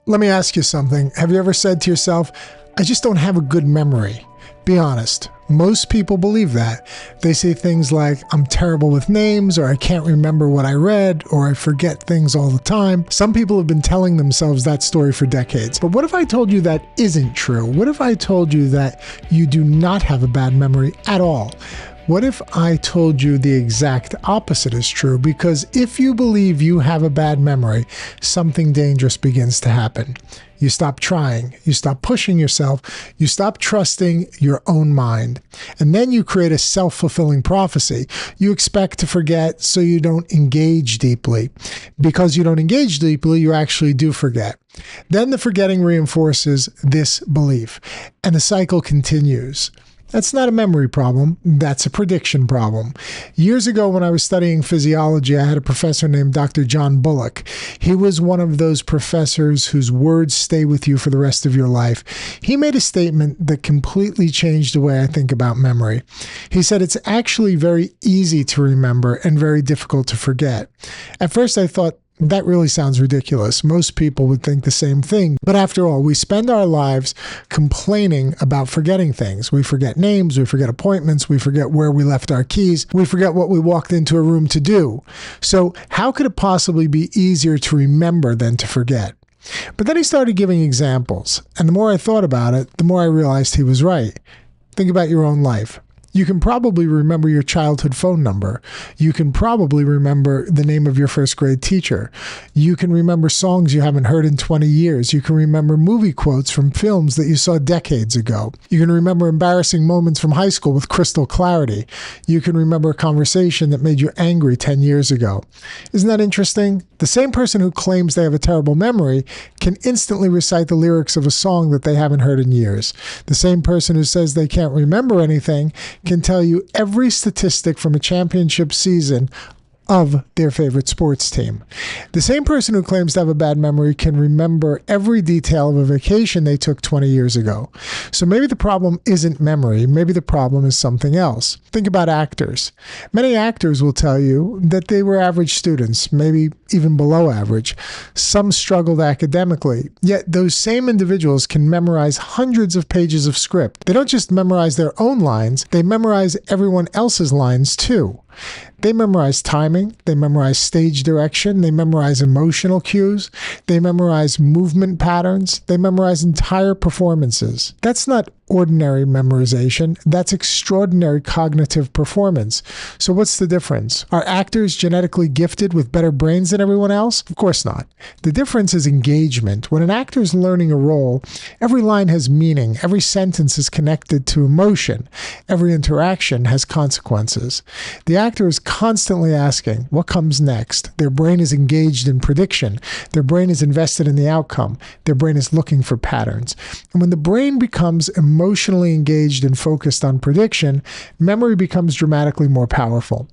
Let me ask you something. Have you ever said to yourself, I just don't have a good memory? Be honest. Most people believe that. They say things like, I'm terrible with names, or I can't remember what I read, or I forget things all the time. Some people have been telling themselves that story for decades. But what if I told you that isn't true? What if I told you that you do not have a bad memory at all? What if I told you the exact opposite is true? Because if you believe you have a bad memory, something dangerous begins to happen. You stop trying, you stop pushing yourself, you stop trusting your own mind. And then you create a self-fulfilling prophecy. You expect to forget so you don't engage deeply. Because you don't engage deeply, you actually do forget. Then the forgetting reinforces this belief, and the cycle continues. That's not a memory problem, that's a prediction problem. Years ago when I was studying physiology, I had a professor named Dr. John Bullock. He was one of those professors whose words stay with you for the rest of your life. He made a statement that completely changed the way I think about memory. He said it's actually very easy to remember and very difficult to forget. At first I thought, that really sounds ridiculous. Most people would think the same thing. But after all, we spend our lives complaining about forgetting things. We forget names, we forget appointments, we forget where we left our keys, we forget what we walked into a room to do. So how could it possibly be easier to remember than to forget? But then he started giving examples. And the more I thought about it, the more I realized he was right. Think about your own life. You can probably remember your childhood phone number. You can probably remember the name of your first grade teacher. You can remember songs you haven't heard in 20 years. You can remember movie quotes from films that you saw decades ago. You can remember embarrassing moments from high school with crystal clarity. You can remember a conversation that made you angry 10 years ago. Isn't that interesting? The same person who claims they have a terrible memory can instantly recite the lyrics of a song that they haven't heard in years. The same person who says they can't remember anything can tell you every statistic from a championship season of their favorite sports team. The same person who claims to have a bad memory can remember every detail of a vacation they took 20 years ago. So maybe the problem isn't memory. Maybe the problem is something else. Think about actors. Many actors will tell you that they were average students, maybe even below average. Some struggled academically, yet those same individuals can memorize hundreds of pages of script. They don't just memorize their own lines, they memorize everyone else's lines too. They memorize timing, they memorize stage direction, they memorize emotional cues, they memorize movement patterns, they memorize entire performances. That's not ordinary memorization, that's extraordinary cognitive performance. So what's the difference? Are actors genetically gifted with better brains than everyone else? Of course not. The difference is engagement. When an actor is learning a role, every line has meaning, every sentence is connected to emotion, every interaction has consequences. The actor is constantly asking, what comes next? Their brain is engaged in prediction. Their brain is invested in the outcome. Their brain is looking for patterns. And when the brain becomes emotionally engaged and focused on prediction, memory becomes dramatically more powerful.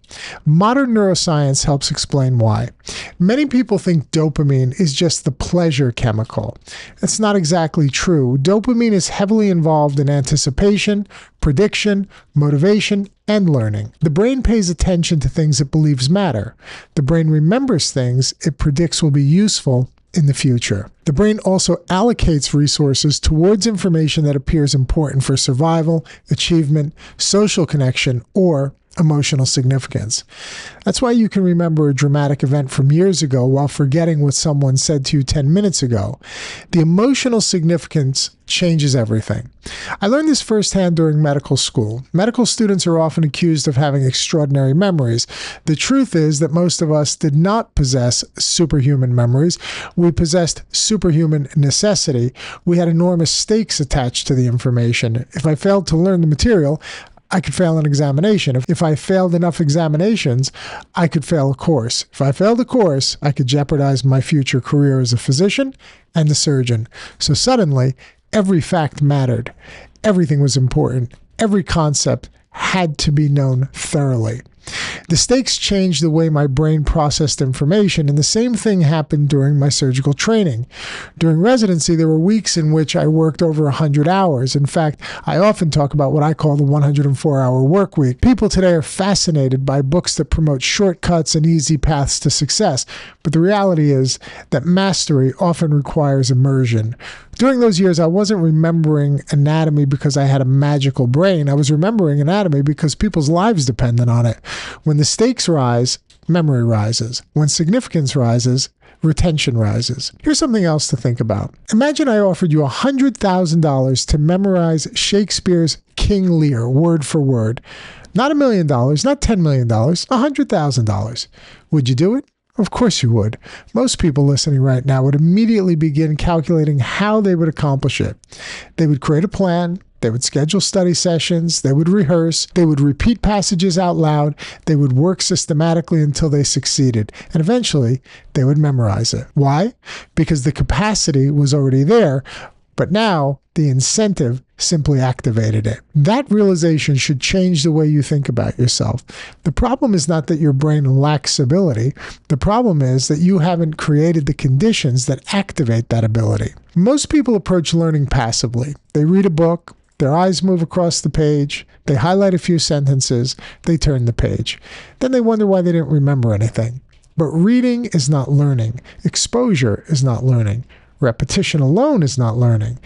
Modern neuroscience helps explain why. Many people think dopamine is just the pleasure chemical. That's not exactly true. Dopamine is heavily involved in anticipation, prediction, motivation, and learning. The brain pays attention to things it believes matter. The brain remembers things it predicts will be useful in the future. The brain also allocates resources towards information that appears important for survival, achievement, social connection, or emotional significance. That's why you can remember a dramatic event from years ago while forgetting what someone said to you 10 minutes ago. The emotional significance changes everything. I learned this firsthand during medical school. Medical students are often accused of having extraordinary memories. The truth is that most of us did not possess superhuman memories. We possessed superhuman necessity. We had enormous stakes attached to the information. If I failed to learn the material, I could fail an examination. If I failed enough examinations, I could fail a course. If I failed a course, I could jeopardize my future career as a physician and a surgeon. So suddenly, every fact mattered. Everything was important. Every concept had to be known thoroughly. The stakes changed the way my brain processed information, and the same thing happened during my surgical training. During residency, there were weeks in which I worked over 100 hours. In fact, I often talk about what I call the 104-hour work week. People today are fascinated by books that promote shortcuts and easy paths to success, but the reality is that mastery often requires immersion. During those years, I wasn't remembering anatomy because I had a magical brain. I was remembering anatomy because people's lives depended on it. When the stakes rise, memory rises. When significance rises, retention rises. Here's something else to think about. Imagine I offered you $100,000 to memorize Shakespeare's King Lear word for word. Not $1 million, not $10 million, $100,000. Would you do it? Of course you would. Most people listening right now would immediately begin calculating how they would accomplish it. They would create a plan. They would schedule study sessions. They would rehearse. They would repeat passages out loud. They would work systematically until they succeeded. And eventually, they would memorize it. Why? Because the capacity was already there. But now, the incentive simply activated it. That realization should change the way you think about yourself. The problem is not that your brain lacks ability. The problem is that you haven't created the conditions that activate that ability. Most people approach learning passively. They read a book, their eyes move across the page, they highlight a few sentences, they turn the page. Then they wonder why they didn't remember anything. But reading is not learning. Exposure is not learning. Repetition alone is not learning.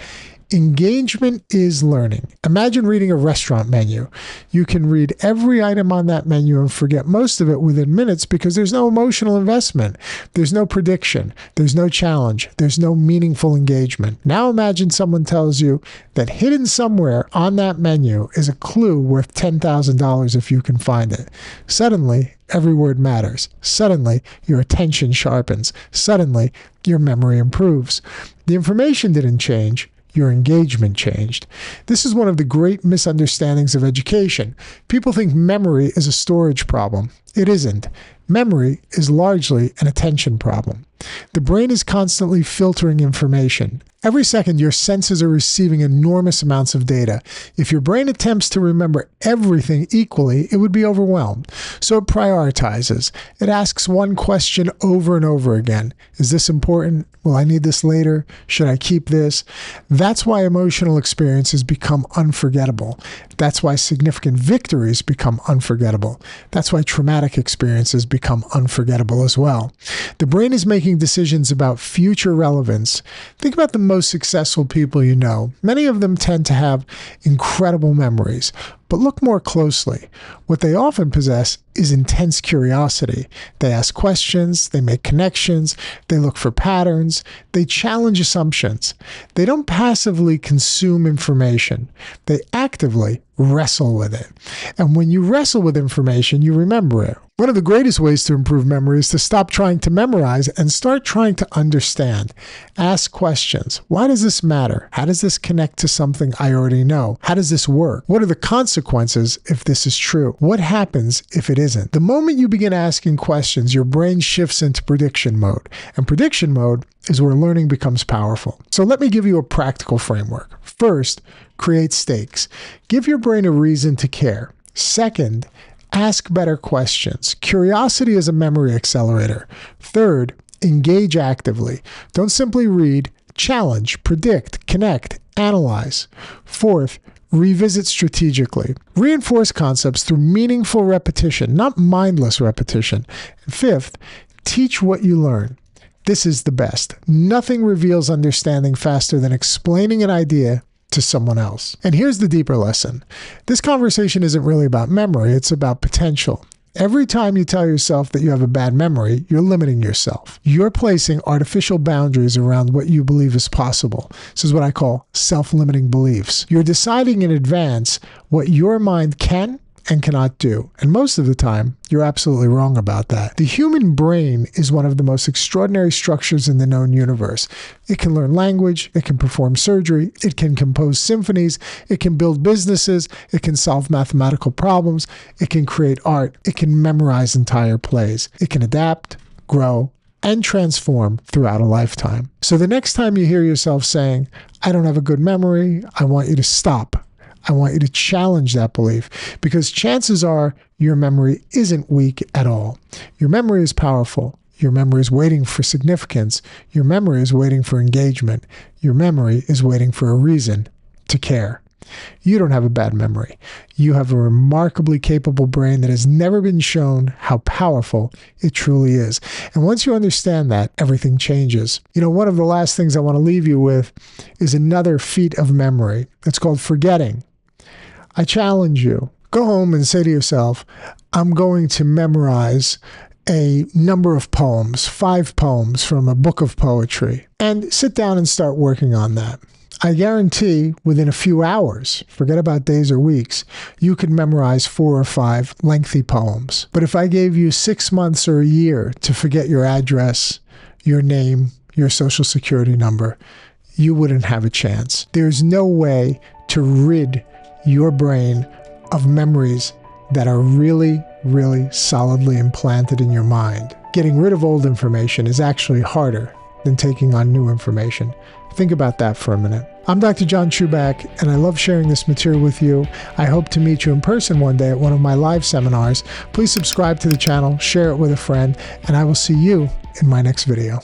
Engagement is learning. Imagine reading a restaurant menu. You can read every item on that menu and forget most of it within minutes because there's no emotional investment. There's no prediction. There's no challenge. There's no meaningful engagement. Now imagine someone tells you that hidden somewhere on that menu is a clue worth $10,000 if you can find it. Suddenly, every word matters. Suddenly, your attention sharpens. Suddenly, your memory improves. The information didn't change. Your engagement changed. This is one of the great misunderstandings of education. People think memory is a storage problem. It isn't. Memory is largely an attention problem. The brain is constantly filtering information. Every second, your senses are receiving enormous amounts of data. If your brain attempts to remember everything equally, it would be overwhelmed. So it prioritizes. It asks one question over and over again. Is this important? Will I need this later? Should I keep this? That's why emotional experiences become unforgettable. That's why significant victories become unforgettable. That's why traumatic experiences become unforgettable as well. The brain is making decisions about future relevance. Think about the most successful people you know. Many of them tend to have incredible memories. But look more closely. What they often possess is intense curiosity. They ask questions, they make connections, they look for patterns, they challenge assumptions. They don't passively consume information. They actively wrestle with it. And when you wrestle with information, you remember it. One of the greatest ways to improve memory is to stop trying to memorize and start trying to understand. Ask questions. Why does this matter? How does this connect to something I already know? How does this work? What are the consequences if this is true? What happens if it isn't? The moment you begin asking questions, your brain shifts into prediction mode. And prediction mode is where learning becomes powerful. So let me give you a practical framework. First, create stakes. Give your brain a reason to care. Second, ask better questions. Curiosity is a memory accelerator. Third, engage actively. Don't simply read, challenge, predict, connect, analyze. Fourth, revisit strategically. Reinforce concepts through meaningful repetition, not mindless repetition. And fifth, teach what you learn. This is the best. Nothing reveals understanding faster than explaining an idea to someone else. And here's the deeper lesson. This conversation isn't really about memory, it's about potential. Every time you tell yourself that you have a bad memory, you're limiting yourself. You're placing artificial boundaries around what you believe is possible. This is what I call self-limiting beliefs. You're deciding in advance what your mind can and cannot do. And most of the time, you're absolutely wrong about that. The human brain is one of the most extraordinary structures in the known universe. It can learn language, it can perform surgery, it can compose symphonies, it can build businesses, it can solve mathematical problems, it can create art, it can memorize entire plays, it can adapt, grow, and transform throughout a lifetime. So the next time you hear yourself saying, I don't have a good memory, I want you to stop. I want you to challenge that belief, because chances are your memory isn't weak at all. Your memory is powerful. Your memory is waiting for significance. Your memory is waiting for engagement. Your memory is waiting for a reason to care. You don't have a bad memory. You have a remarkably capable brain that has never been shown how powerful it truly is. And once you understand that, everything changes. You know, one of the last things I want to leave you with is another feat of memory. It's called forgetting. I challenge you. Go home and say to yourself, I'm going to memorize a number of poems, 5 poems from a book of poetry, and sit down and start working on that. I guarantee within a few hours, forget about days or weeks, you could memorize 4 or 5 lengthy poems. But if I gave you 6 months or a year to forget your address, your name, your social security number, you wouldn't have a chance. There's no way to rid your brain of memories that are really, really solidly implanted in your mind. Getting rid of old information is actually harder than taking on new information. Think about that for a minute. I'm Dr. John Chuback, and I love sharing this material with you. I hope to meet you in person one day at one of my live seminars. Please subscribe to the channel, share it with a friend, and I will see you in my next video.